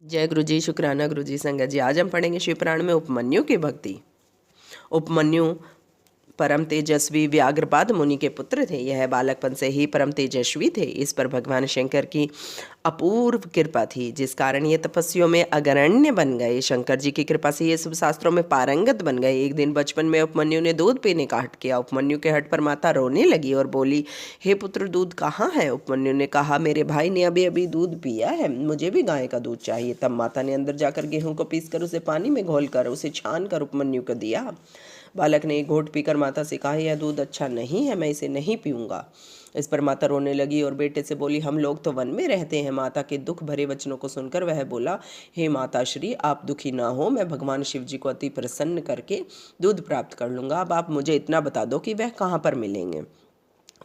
जय गुरु जी, शुक्राना गुरु जी, संगत जी। आज हम पढ़ेंगे शिव पुराण में उपमन्यु की भक्ति। उपमन्यु परम तेजस्वी व्याघ्रपाद मुनि के पुत्र थे। यह बालकपन से ही परम तेजस्वी थे। इस पर भगवान शंकर की अपूर्व कृपा थी, जिस कारण ये तपस्वियों में अग्रण्य बन गए। शंकर जी की कृपा से ये सब शास्त्रों में पारंगत बन गए। एक दिन बचपन में उपमन्यु ने दूध पीने का हठ किया। उपमन्यु के हठ पर माता रोने लगी और बोली, हे पुत्र, दूध कहाँ है? उपमन्यु ने कहा, मेरे भाई ने अभी अभी दूध पिया है, मुझे भी गाय का दूध चाहिए। तब माता ने अंदर जाकर गेहूं को पीसकर उसे पानी में घोलकर उसे छान कर उपमन्यु को दिया। बालक ने एक घोट पीकर माता से कहा, यह दूध अच्छा नहीं है, मैं इसे नहीं पीऊंगा। इस पर माता रोने लगी और बेटे से बोली, हम लोग तो वन में रहते हैं। माता के दुख भरे वचनों को सुनकर वह बोला, हे माता श्री, आप दुखी ना हो, मैं भगवान शिव जी को अति प्रसन्न करके दूध प्राप्त कर लूँगा। अब आप मुझे इतना बता दो कि वह कहाँ पर मिलेंगे।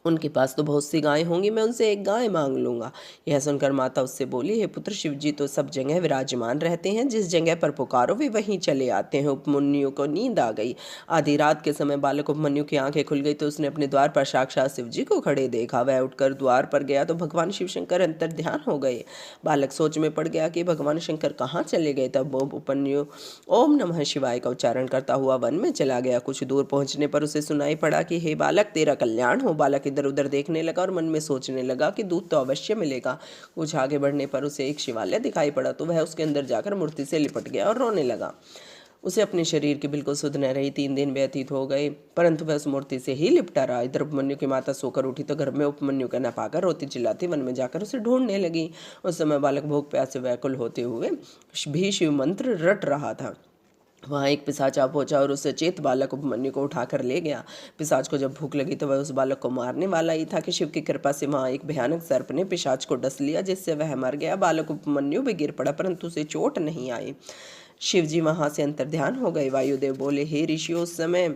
उनके पास तो बहुत सी गायें होंगी, मैं उनसे एक गाय मांग लूँगा। यह सुनकर माता उससे बोली, हे पुत्र, शिव जी तो सब जगह विराजमान रहते हैं, जिस जगह पर पुकारो वे वहीं चले आते हैं। उपमन्यु को नींद आ गई। आधी रात के समय बालक उपमन्यु की आंखें खुल गई तो उसने अपने द्वार पर साक्षात शिव जी को खड़े देखा। वह उठकर द्वार पर गया तो भगवान शिव शंकर अंतर ध्यान हो गए। बालक सोच में पड़ गया कि भगवान शंकर कहाँ चले गए। तब उपमन्यु ओम नमः शिवाय का उच्चारण करता हुआ वन में चला गया। कुछ दूर पहुंचने पर उसे सुनाई पड़ा कि हे बालक, तेरा कल्याण हो। बालक इधर उधर देखने लगा और मन में सोचने लगा कि दूध तो अवश्य मिलेगा। कुछ आगे बढ़ने पर उसे एक शिवालय दिखाई पड़ा तो वह उसके अंदर जाकर मूर्ति से लिपट गया और रोने लगा। उसे अपने शरीर की बिल्कुल सुध न रही। 3 दिन व्यतीत हो गए, परंतु वह उस मूर्ति से ही लिपटा रहा। इधर उपमन्यु की माता सोकर उठी तो घर में उपमन्यु का न पाकर रोती चिल्लाती वन में जाकर उसे ढूंढने लगी। उस समय बालक भूख प्यास से व्याकुल होते हुए भी शिव मंत्र रट रहा था। वहाँ एक पिशाच आ पहुंचा और उस सचेत बालक उपमन्यु को उठाकर ले गया। पिशाच को जब भूख लगी तो वह उस बालक को मारने वाला ही था कि शिव की कृपा से वहाँ एक भयानक सर्प ने पिशाच को डस लिया, जिससे वह मर गया। बालक उपमन्यु भी गिर पड़ा, परंतु उसे चोट नहीं आई। शिव जी वहाँ से अंतर्ध्यान हो गए। वायुदेव बोले, हे ऋषियों, उस समय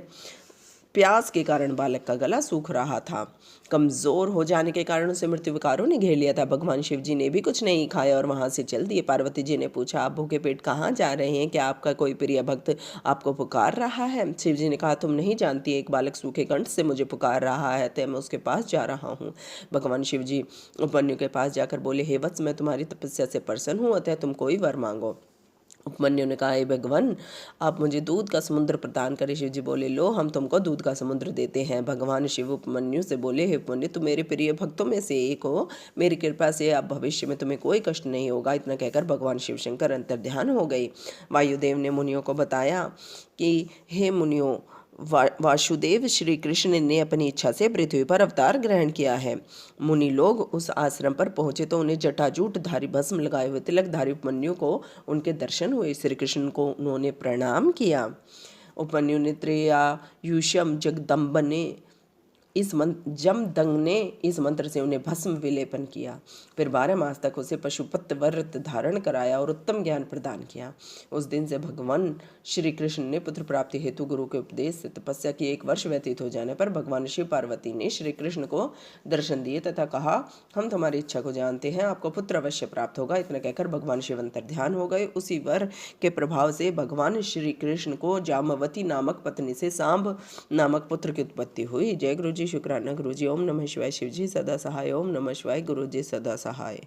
प्यास के कारण बालक का गला सूख रहा था। कमजोर हो जाने के कारण उसे मृत्यु विकारों ने घेर लिया था। भगवान शिव जी ने भी कुछ नहीं खाया और वहां से चल दिए। पार्वती जी ने पूछा, आप भूखे पेट कहाँ जा रहे हैं? क्या आपका कोई प्रिय भक्त आपको पुकार रहा है? शिव जी ने कहा, तुम नहीं जानती, एक बालक सूखे कंठ से मुझे पुकार रहा है, तो मैं उसके पास जा रहा हूँ। भगवान शिव जी उपमन्यु के पास जाकर बोले, हे वत्स, मैं तुम्हारी तपस्या से प्रसन्न हूँ, अतः तुम कोई वर मांगो। उपमन्यु ने कहा, हे भगवान, आप मुझे दूध का समुद्र प्रदान करें। शिव जी बोले, लो, हम तुमको दूध का समुद्र देते हैं। भगवान शिव उपमन्यु से बोले, हे उपमन्यु, तुम मेरे प्रिय भक्तों में से एक हो, मेरी कृपा से अब भविष्य में तुम्हें कोई कष्ट नहीं होगा। इतना कहकर भगवान शिव शंकर अंतर्ध्यान हो गए। वायुदेव ने मुनियों को बताया कि हे मुनियों, वासुदेव श्री कृष्ण ने अपनी इच्छा से पृथ्वी पर अवतार ग्रहण किया है। मुनि लोग उस आश्रम पर पहुंचे तो उन्हें जटाजूट धारी भस्म लगाए हुए तिलकधारी उपमन्यु को उनके दर्शन हुए। श्री कृष्ण को उन्होंने प्रणाम किया। उपमन्यु ने त्रेयायुषम जगदम्ब ने जमदंग ने इस मंत्र से उन्हें भस्म विलेपन किया। फिर 12 मास तक उसे पशुपत व्रत धारण कराया और उत्तम ज्ञान प्रदान किया। उस दिन से भगवान श्री कृष्ण ने पुत्र प्राप्ति हेतु गुरु के उपदेश से तपस्या की 1 वर्ष व्यतीत हो जाने पर भगवान शिव पार्वती ने श्री कृष्ण को दर्शन दिए तथा कहा, हम तुम्हारी इच्छा को जानते हैं, आपको पुत्र अवश्य प्राप्त होगा। इतना कहकर भगवान शिव अंतर्ध्यान हो गए। उसी वर के प्रभाव से भगवान श्री कृष्ण को जामवती नामक पत्नी से सांब नामक पुत्र की उत्पत्ति हुई। जय गुरु जी, शुक्राना गुरु जी। ओम नमः शिवाय। शिव जी सदा सहाय। ओम नमः शिवाय। गुरु जी सदा सहाय।